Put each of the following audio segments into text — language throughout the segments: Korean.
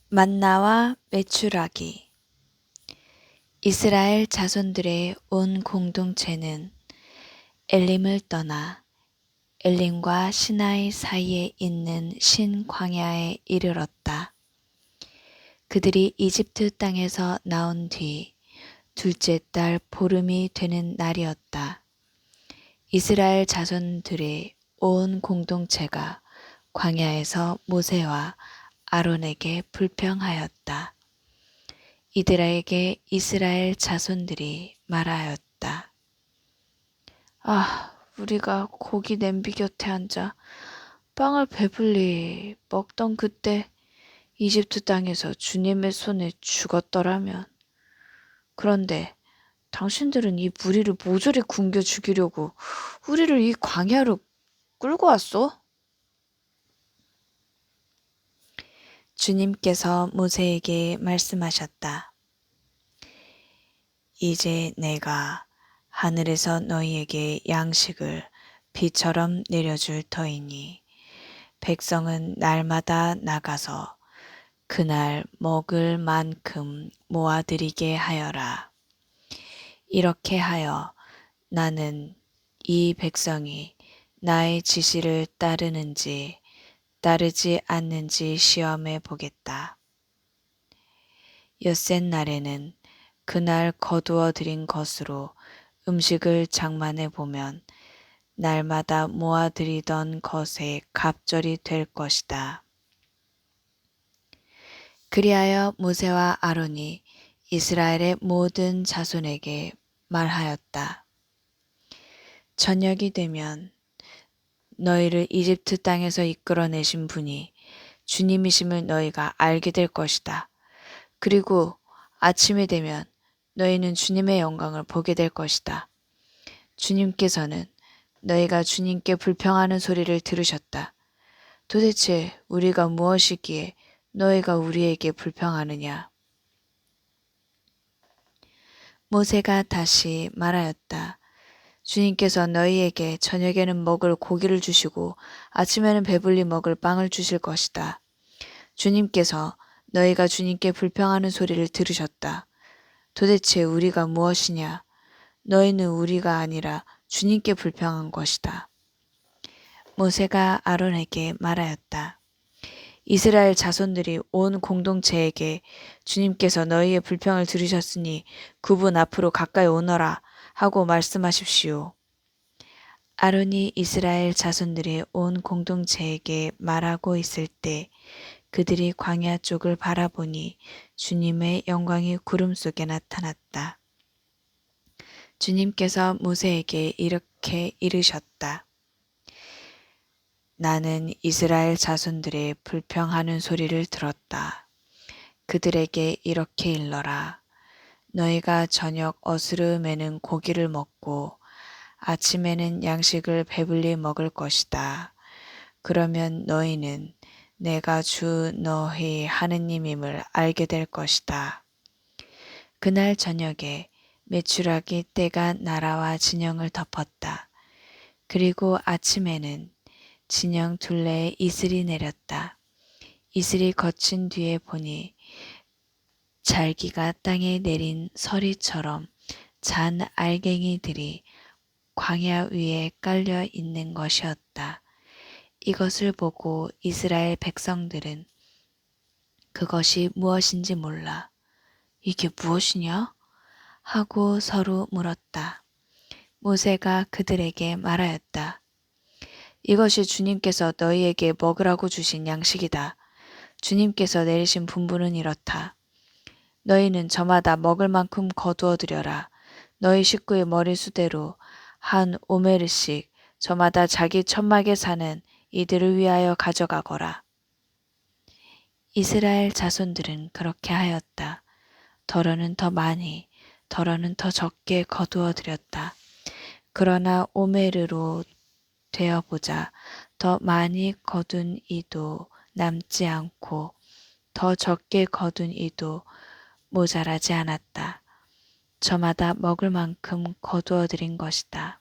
만나와 메추라기. 이스라엘 자손들의 온 공동체는 엘림을 떠나 엘림과 시나이 사이에 있는 신광야에 이르렀다. 그들이 이집트 땅에서 나온 뒤 둘째 달 보름이 되는 날이었다. 이스라엘 자손들의 온 공동체가 광야에서 모세와 아론에게 불평하였다. 이들에게 이스라엘 자손들이 말하였다. 우리가 고기 냄비 곁에 앉아 빵을 배불리 먹던 그때 이집트 땅에서 주님의 손에 죽었더라면. 그런데 당신들은 이 무리를 모조리 굶겨 죽이려고 우리를 이 광야로 끌고 왔소? 주님께서 모세에게 말씀하셨다. 이제 내가 하늘에서 너희에게 양식을 비처럼 내려줄 터이니 백성은 날마다 나가서 그날 먹을 만큼 모아들이게 하여라. 이렇게 하여 나는 이 백성이 나의 지시를 따르는지 따르지 않는지 시험해 보겠다. 엿새 날에는 그날 거두어 들인 것으로 음식을 장만해 보면 날마다 모아들이던 것의 갑절이 될 것이다. 그리하여 모세와 아론이 이스라엘의 모든 자손에게 말하였다. 저녁이 되면 너희를 이집트 땅에서 이끌어내신 분이 주님이심을 너희가 알게 될 것이다. 그리고 아침이 되면 너희는 주님의 영광을 보게 될 것이다. 주님께서는 너희가 주님께 불평하는 소리를 들으셨다. 도대체 우리가 무엇이기에 너희가 우리에게 불평하느냐? 모세가 다시 말하였다. 주님께서 너희에게 저녁에는 먹을 고기를 주시고 아침에는 배불리 먹을 빵을 주실 것이다. 주님께서 너희가 주님께 불평하는 소리를 들으셨다. 도대체 우리가 무엇이냐? 너희는 우리가 아니라 주님께 불평한 것이다. 모세가 아론에게 말하였다. 이스라엘 자손들이 온 공동체에게 주님께서 너희의 불평을 들으셨으니 그분 앞으로 가까이 오너라 하고 말씀하십시오. 아론이 이스라엘 자손들의 온 공동체에게 말하고 있을 때 그들이 광야 쪽을 바라보니 주님의 영광이 구름 속에 나타났다. 주님께서 모세에게 이렇게 이르셨다. 나는 이스라엘 자손들의 불평하는 소리를 들었다. 그들에게 이렇게 일러라. 너희가 저녁 어스름에는 고기를 먹고 아침에는 양식을 배불리 먹을 것이다. 그러면 너희는 내가 주 너희 하느님임을 알게 될 것이다. 그날 저녁에 메추라기 떼가 나라와 진영을 덮었다. 그리고 아침에는 진영 둘레에 이슬이 내렸다. 이슬이 거친 뒤에 보니 잘기가 땅에 내린 서리처럼 잔 알갱이들이 광야 위에 깔려 있는 것이었다. 이것을 보고 이스라엘 백성들은 그것이 무엇인지 몰라 이게 무엇이냐? 하고 서로 물었다. 모세가 그들에게 말하였다. 이것이 주님께서 너희에게 먹으라고 주신 양식이다. 주님께서 내리신 분부는 이렇다. 너희는 저마다 먹을 만큼 거두어 들여라. 너희 식구의 머리수대로 한 오메르씩 저마다 자기 천막에 사는 이들을 위하여 가져가거라. 이스라엘 자손들은 그렇게 하였다. 더러는 더 많이, 더러는 더 적게 거두어 들였다. 그러나 오메르로 되어보자 더 많이 거둔 이도 남지 않고 더 적게 거둔 이도 모자라지 않았다. 저마다 먹을 만큼 거두어 들인 것이다.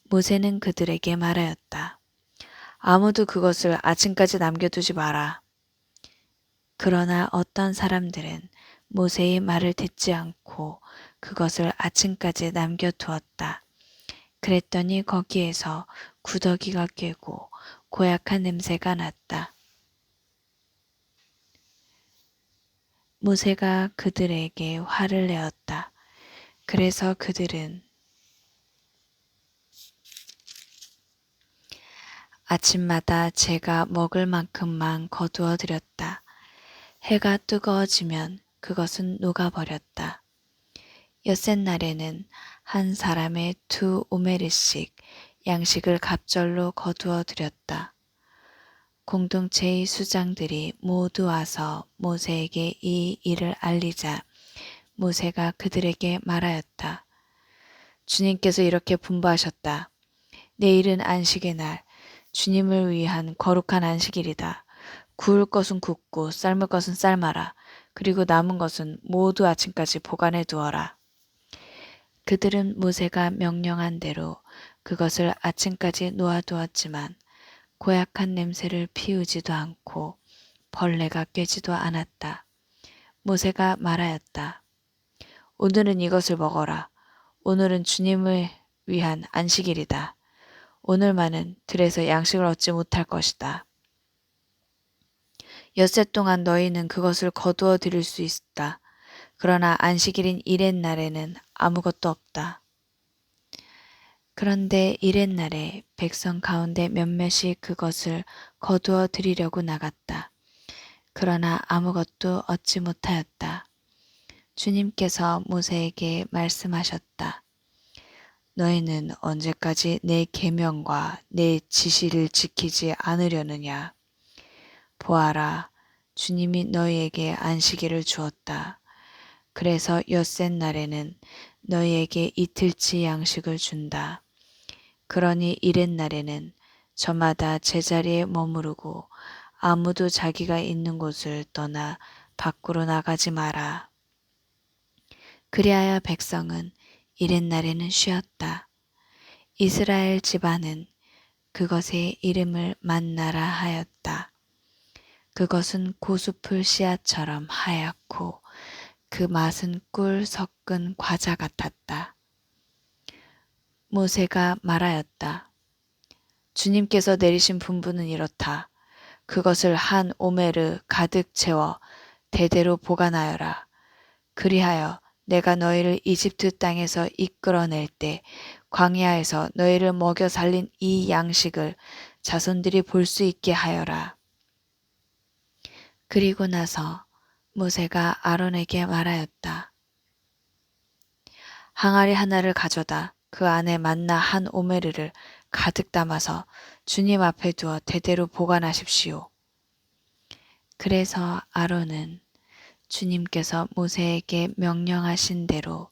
모세는 그들에게 말하였다. 아무도 그것을 아침까지 남겨두지 마라. 그러나 어떤 사람들은 모세의 말을 듣지 않고 그것을 아침까지 남겨두었다. 그랬더니 거기에서 구더기가 꿰고 고약한 냄새가 났다. 모세가 그들에게 화를 내었다. 그래서 그들은 아침마다 제가 먹을 만큼만 거두어 드렸다. 해가 뜨거워지면 그것은 녹아버렸다. 엿새날에는 한 사람의 2오메르씩 양식을 갑절로 거두어 드렸다. 공동체의 수장들이 모두 와서 모세에게 이 일을 알리자 모세가 그들에게 말하였다. 주님께서 이렇게 분부하셨다. 내일은 안식의 날, 주님을 위한 거룩한 안식일이다. 구울 것은 굽고 삶을 것은 삶아라. 그리고 남은 것은 모두 아침까지 보관해 두어라. 그들은 모세가 명령한 대로 그것을 아침까지 놓아두었지만 고약한 냄새를 피우지도 않고 벌레가 꿰지도 않았다. 모세가 말하였다. 오늘은 이것을 먹어라. 오늘은 주님을 위한 안식일이다. 오늘만은 들에서 양식을 얻지 못할 것이다. 엿새 동안 너희는 그것을 거두어 드릴 수 있다. 그러나 안식일인 이렛날에는 아무것도 없다. 그런데 이렛날에 백성 가운데 몇몇이 그것을 거두어 드리려고 나갔다. 그러나 아무것도 얻지 못하였다. 주님께서 모세에게 말씀하셨다. 너희는 언제까지 내 계명과 내 지시를 지키지 않으려느냐? 보아라, 주님이 너희에게 안식일을 주었다. 그래서 엿새 날에는 너희에게 이틀치 양식을 준다. 그러니 이렛날에는 저마다 제자리에 머무르고 아무도 자기가 있는 곳을 떠나 밖으로 나가지 마라. 그리하여 백성은 이렛날에는 쉬었다. 이스라엘 집안은 그것의 이름을 만나라 하였다. 그것은 고수풀 씨앗처럼 하얗고 그 맛은 꿀 섞은 과자 같았다. 모세가 말하였다. 주님께서 내리신 분부는 이렇다. 그것을 한 오메르 가득 채워 대대로 보관하여라. 그리하여 내가 너희를 이집트 땅에서 이끌어낼 때 광야에서 너희를 먹여 살린 이 양식을 자손들이 볼 수 있게 하여라. 그리고 나서 모세가 아론에게 말하였다. 항아리 하나를 가져다 그 안에 만나 한 오메르를 가득 담아서 주님 앞에 두어 대대로 보관하십시오. 그래서 아론은 주님께서 모세에게 명령하신 대로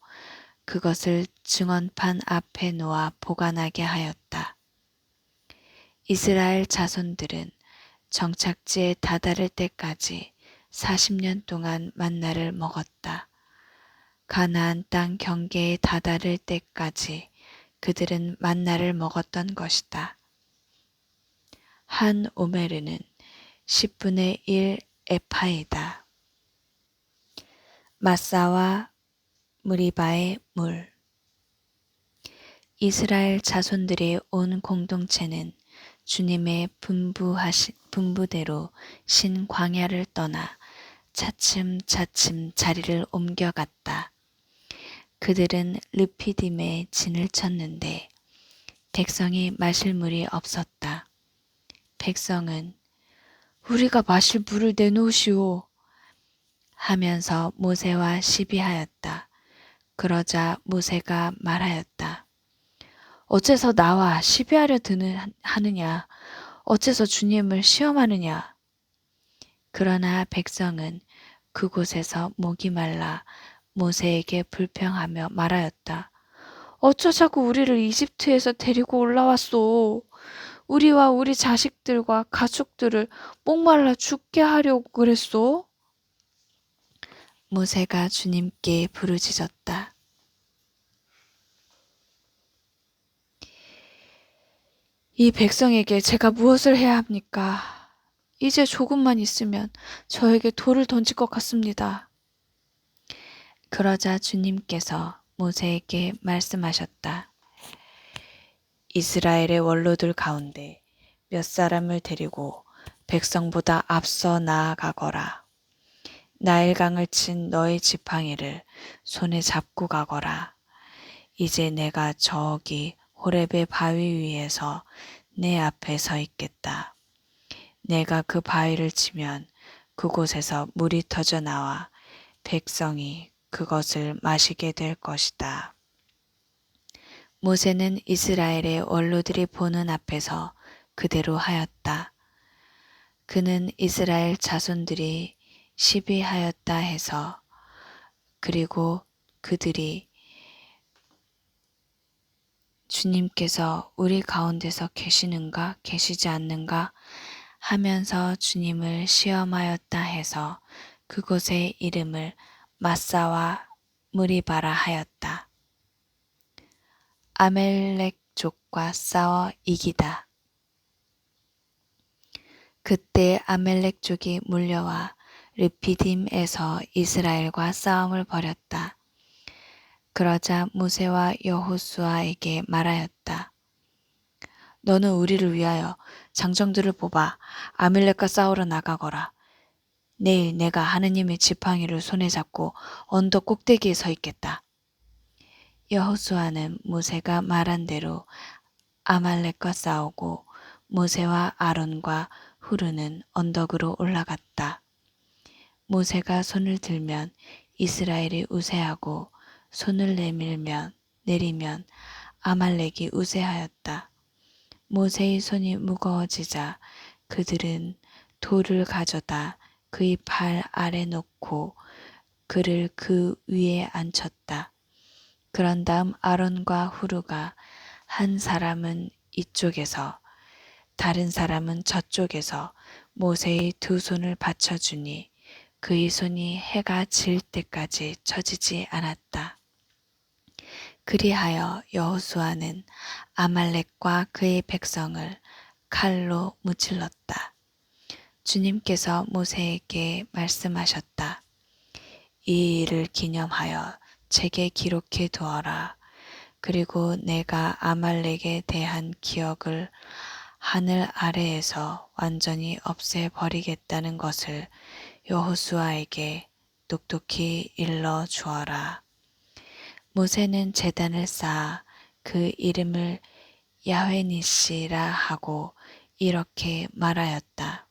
그것을 증언판 앞에 놓아 보관하게 하였다. 이스라엘 자손들은 정착지에 다다를 때까지 40년 동안 만나를 먹었다. 가나안 땅 경계에 다다를 때까지 그들은 만나를 먹었던 것이다. 한 오메르는 10분의 1 에파이다. 마사와 무리바의 물. 이스라엘 자손들의 온 공동체는 주님의 분부대로 신 광야를 떠나 차츰차츰 자리를 옮겨갔다. 그들은 르피딤에 진을 쳤는데 백성이 마실 물이 없었다. 백성은 우리가 마실 물을 내놓으시오 하면서 모세와 시비하였다. 그러자 모세가 말하였다. 어째서 나와 시비하려 하느냐? 어째서 주님을 시험하느냐? 그러나 백성은 그곳에서 목이 말라 모세에게 불평하며 말하였다. 어쩌자고 우리를 이집트에서 데리고 올라왔소? 우리와 우리 자식들과 가축들을 목말라 죽게 하려고 그랬소? 모세가 주님께 부르짖었다. 이 백성에게 제가 무엇을 해야 합니까? 이제 조금만 있으면 저에게 돌을 던질 것 같습니다. 그러자 주님께서 모세에게 말씀하셨다. 이스라엘의 원로들 가운데 몇 사람을 데리고 백성보다 앞서 나아가거라. 나일강을 친 너의 지팡이를 손에 잡고 가거라. 이제 내가 저기 호렙의 바위 위에서 내 앞에 서 있겠다. 내가 그 바위를 치면 그곳에서 물이 터져 나와 백성이 그것을 마시게 될 것이다. 모세는 이스라엘의 원로들이 보는 앞에서 그대로 하였다. 그는 이스라엘 자손들이 시비하였다 해서 그리고 그들이 주님께서 우리 가운데서 계시는가 계시지 않는가 하면서 주님을 시험하였다 해서 그곳의 이름을 마사와 무리바라 하였다. 아멜렉족과 싸워 이기다. 그때 아멜렉족이 물려와 르피딤에서 이스라엘과 싸움을 벌였다. 그러자 모세와 여호수아에게 말하였다. 너는 우리를 위하여 장정들을 뽑아 아멜렉과 싸우러 나가거라. 내일 내가 하느님의 지팡이를 손에 잡고 언덕 꼭대기에 서 있겠다. 여호수아는 모세가 말한 대로 아말렉과 싸우고 모세와 아론과 후르는 언덕으로 올라갔다. 모세가 손을 들면 이스라엘이 우세하고 손을 내리면 아말렉이 우세하였다. 모세의 손이 무거워지자 그들은 돌을 가져다 그의 발 아래 놓고 그를 그 위에 앉혔다. 그런 다음 아론과 후르가 한 사람은 이쪽에서 다른 사람은 저쪽에서 모세의 두 손을 받쳐주니 그의 손이 해가 질 때까지 처지지 않았다. 그리하여 여호수아는 아말렉과 그의 백성을 칼로 무찔렀다. 주님께서 모세에게 말씀하셨다. 이 일을 기념하여 책에 기록해 두어라. 그리고 내가 아말렉에 대한 기억을 하늘 아래에서 완전히 없애버리겠다는 것을 여호수아에게 똑똑히 일러 주어라. 모세는 제단을 쌓아 그 이름을 야훼니시라 하고 이렇게 말하였다.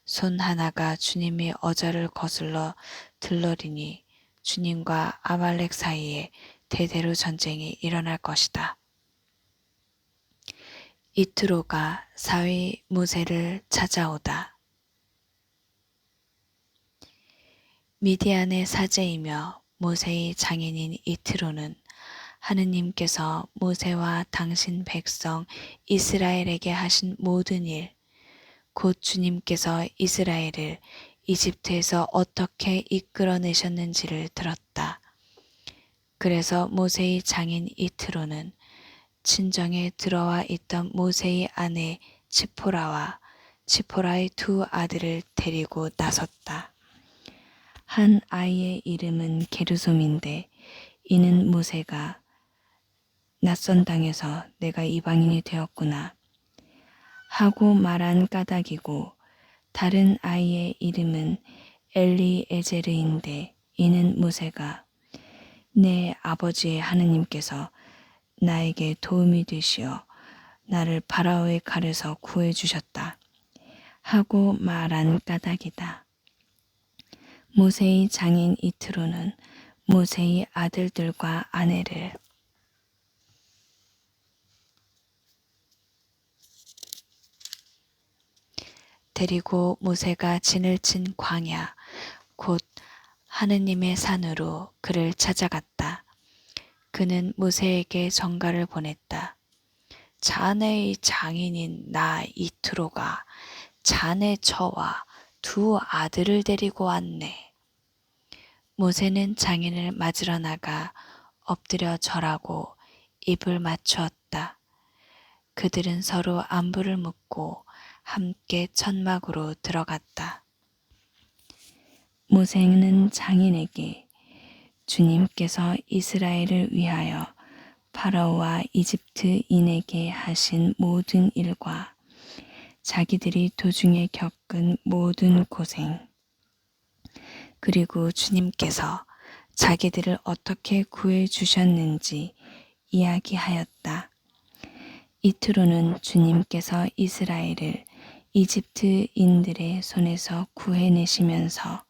손 하나가 주님의 어저를 거슬러 들러리니 주님과 아말렉 사이에 대대로 전쟁이 일어날 것이다. 이트로가 사위 모세를 찾아오다. 미디안의 사제이며 모세의 장인인 이트로는 하느님께서 모세와 당신 백성 이스라엘에게 하신 모든 일, 곧 주님께서 이스라엘을 이집트에서 어떻게 이끌어내셨는지를 들었다. 그래서 모세의 장인 이트로는 친정에 들어와 있던 모세의 아내 치포라와 치포라의 두 아들을 데리고 나섰다. 한 아이의 이름은 게르솜인데 이는 모세가 낯선 땅에서 내가 이방인이 되었구나 하고 말한 까닭이고 다른 아이의 이름은 엘리에제르인데 이는 모세가 내 아버지의 하느님께서 나에게 도움이 되시어 나를 바라오의 칼에서 구해주셨다 하고 말한 까닭이다. 모세의 장인 이트로는 모세의 아들들과 아내를 데리고 모세가 진을 친 광야 곧 하느님의 산으로 그를 찾아갔다. 그는 모세에게 전가를 보냈다. 자네의 장인인 나 이트로가 자네 처와 두 아들을 데리고 왔네. 모세는 장인을 맞으러 나가 엎드려 절하고 입을 맞추었다. 그들은 서로 안부를 묻고 함께 천막으로 들어갔다. 모세는 장인에게 주님께서 이스라엘을 위하여 파라오와 이집트인에게 하신 모든 일과 자기들이 도중에 겪은 모든 고생, 그리고 주님께서 자기들을 어떻게 구해 주셨는지 이야기하였다. 이틀 후는 주님께서 이스라엘을 이집트인들의 손에서 구해내시면서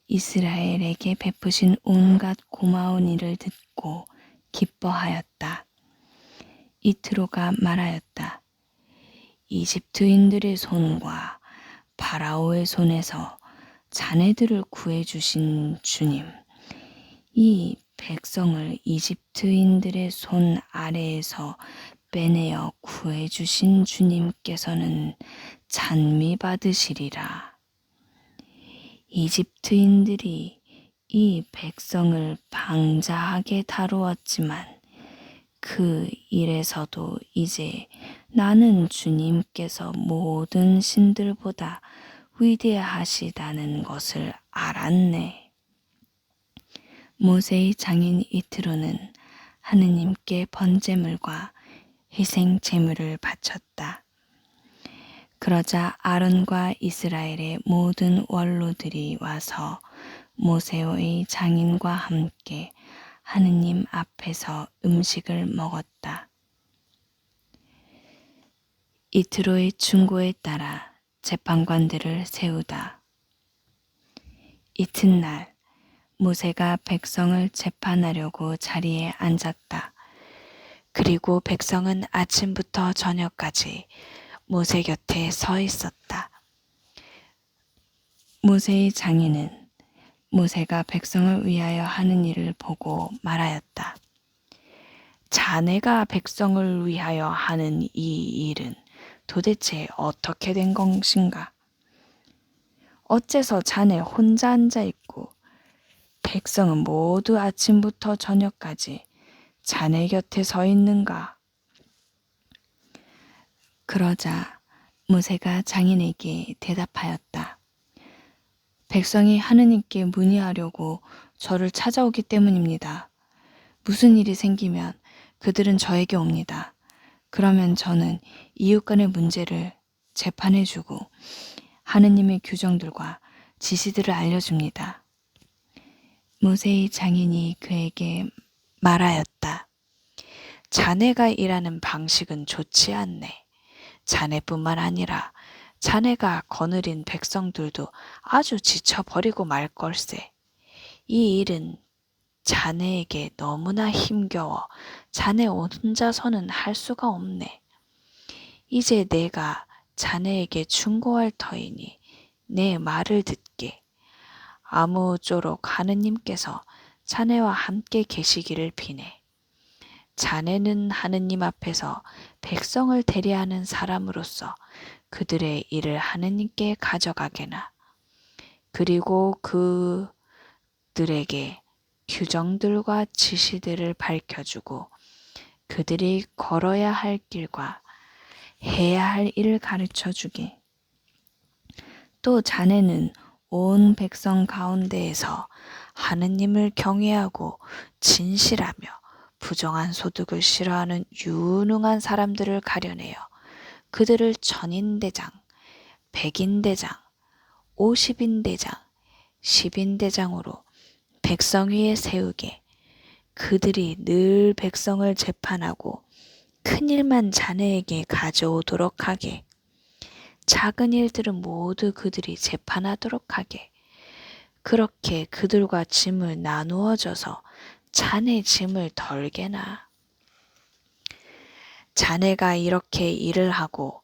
이스라엘에게 베푸신 온갖 고마운 일을 듣고 기뻐하였다. 이트로가 말하였다. 이집트인들의 손과 파라오의 손에서 자네들을 구해주신 주님, 이 백성을 이집트인들의 손 아래에서 빼내어 구해주신 주님께서는 찬미받으시리라. 이집트인들이 이 백성을 방자하게 다루었지만 그 일에서도 이제 나는 주님께서 모든 신들보다 위대하시다는 것을 알았네. 모세의 장인 이트로는 하느님께 번제물과 희생 제물을 바쳤다. 그러자 아론과 이스라엘의 모든 원로들이 와서 모세의 장인과 함께 하느님 앞에서 음식을 먹었다. 이트로의 충고에 따라 재판관들을 세우다. 이튿날 모세가 백성을 재판하려고 자리에 앉았다. 그리고 백성은 아침부터 저녁까지 모세 곁에 서 있었다. 모세의 장인은 모세가 백성을 위하여 하는 일을 보고 말하였다. 자네가 백성을 위하여 하는 이 일은 도대체 어떻게 된 것인가? 어째서 자네 혼자 앉아 있고 백성은 모두 아침부터 저녁까지 자네 곁에 서 있는가? 그러자 모세가 장인에게 대답하였다. 백성이 하느님께 문의하려고 저를 찾아오기 때문입니다. 무슨 일이 생기면 그들은 저에게 옵니다. 그러면 저는 이웃 간의 문제를 재판해주고 하느님의 규정들과 지시들을 알려줍니다. 모세의 장인이 그에게 말하였다. 자네가 일하는 방식은 좋지 않네. 자네뿐만 아니라 자네가 거느린 백성들도 아주 지쳐버리고 말 걸세. 이 일은 자네에게 너무나 힘겨워 자네 혼자서는 할 수가 없네. 이제 내가 자네에게 충고할 터이니 내 말을 듣게. 아무쪼록 하느님께서 자네와 함께 계시기를 비네. 자네는 하느님 앞에서 백성을 대리하는 사람으로서 그들의 일을 하느님께 가져가게나. 그리고 그들에게 규정들과 지시들을 밝혀주고 그들이 걸어야 할 길과 해야 할 일을 가르쳐주게. 또 자네는 온 백성 가운데에서 하느님을 경외하고 진실하며 부정한 소득을 싫어하는 유능한 사람들을 가려내어 그들을 천인대장, 백인대장, 50인대장, 10인대장으로 백성 위에 세우게. 그들이 늘 백성을 재판하고 큰 일만 자네에게 가져오도록 하게. 작은 일들은 모두 그들이 재판하도록 하게. 그렇게 그들과 짐을 나누어져서 자네 짐을 덜게나. 자네가 이렇게 일을 하고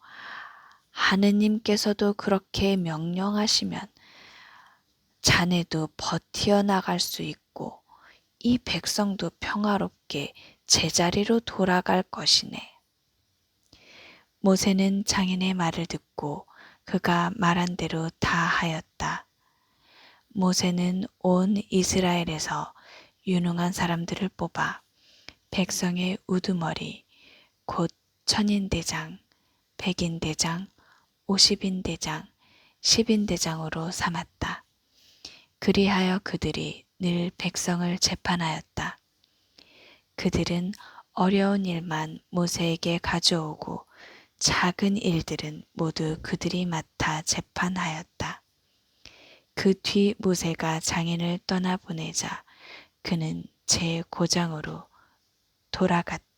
하느님께서도 그렇게 명령하시면 자네도 버티어 나갈 수 있고 이 백성도 평화롭게 제자리로 돌아갈 것이네. 모세는 장인의 말을 듣고 그가 말한 대로 다 하였다. 모세는 온 이스라엘에서 유능한 사람들을 뽑아 백성의 우두머리 곧 천인대장, 백인대장, 50인 대장, 10인 대장으로 삼았다. 그리하여 그들이 늘 백성을 재판하였다. 그들은 어려운 일만 모세에게 가져오고 작은 일들은 모두 그들이 맡아 재판하였다. 그 뒤 모세가 장인을 떠나보내자 그는 제 고장으로 돌아갔다.